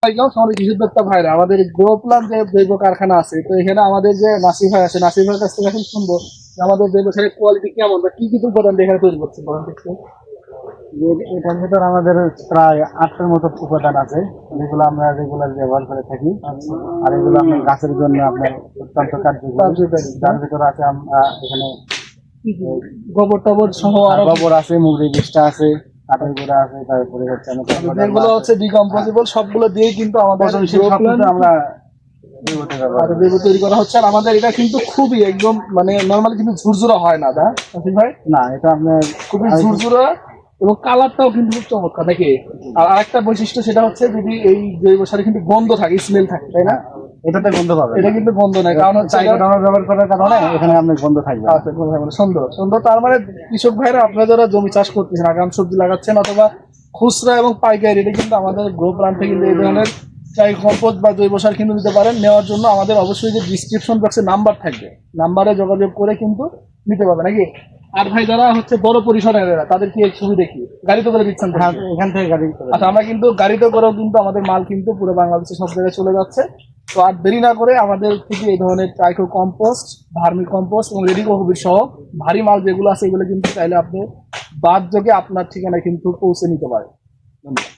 আমাদের কৃষি উদ্যোক্তা ভাইরা আমাদের গ্রো প্লান যে জৈব কারখানা আছে, তো এখানে আমাদের যে নাসির ভাই আছে, নাসির ভাইয়ের কাছ থেকে এখন শুনবো যে আমাদের জৈব সারের কোয়ালিটি কেমন বা কি কি উপাদান দিয়ে এখানে তৈরি করছে বলেন একটু। এটার ভিতর আমাদের প্রায় 8টার মতো উপাদান আছে, যেগুলো আমরা রেগুলার ব্যবহার করে থাকি। আর এগুলো আপনার গাছের জন্য আপনার অত্যন্ত কার্যকরী। যার ভিতরে আছে আমরা এখানে কি কি গোবর টবর সহ আরো গোবর আছে, মুগরি বিষটা আছে, কাঠের গুঁড়া আছে, তারপরে হচ্ছে যেগুলো হচ্ছে ডিকম্পোজেবল সবগুলো দিয়ে কিন্তু আমাদের পচনশীল grow plan সবকিছু আমরা জৈবতে ব্যবহার আর করি। জৈব তৈরি করা হচ্ছে। আর আমাদের এটা কিন্তু খুবই একদম মানে নর্মালি কিন্তু ঝুরঝুরা হয় না, নাসির ভাই না, এটা আপনার খুবই ঝুরঝুরা এবং কালারটাও কিন্তু খুব চমৎকার নাকি। আর আরেকটা বৈশিষ্ট্য সেটা হচ্ছে যদি এই জৈব সারে কিন্তু গন্ধ থাকে, স্মেল থাকে, তাই না? এটাতে গন্ধ পাবে এটা কিন্তু গন্ধ নাই, কারণ হচ্ছে আমরা ব্যবহার করার কারণে এখানে আপনার গন্ধ থাকবে না। আচ্ছা, গন্ধ থাকে না। সুন্দর সুন্দর। তার মানে কৃষক ভাইরা আপনারা যারা জমি চাষ করতেছেন, আগাম সবজি লাগাচ্ছেন অথবা খুচরা এবং পাইকারি, এটা কিন্তু আমাদের গ্রো প্ল্যান থেকে কিন্তু এই ধরনের চাই কম্পোস্ট বা জৈব সার কিন্তু নিতে পারেন। নেওয়ার জন্য আমাদের অবশ্যই যে ডিসক্রিপশন বক্সে নাম্বার থাকবে, নাম্বারে যোগাযোগ করে কিন্তু নিতে পারবে নাকি। আর ভাই যারা হচ্ছে বড় পরিসরের এরা, তাদের কি সুবিধা কি? গাড়িতে করে দিচ্ছেন তো? হ্যাঁ, এখান থেকে গাড়ি করে আচ্ছা, আমরা কিন্তু গাড়িতে করেও কিন্তু আমাদের মাল কিন্তু পুরো বাংলাদেশে সব জায়গায় চলে যাচ্ছে। তো আর দেরি না করে আমাদের থেকে এই ধরনের ট্রাইকো কম্পোস্ট, ভার্মি কম্পোস্ট এবং রেডি কোকোপিট সহ ভারী মাল যেগুলো আছে এগুলো কিন্তু চাইলে আপনি বাদ যোগে আপনার ঠিকানায় কিন্তু পৌঁছে নিতে পারেন। ধন্যবাদ।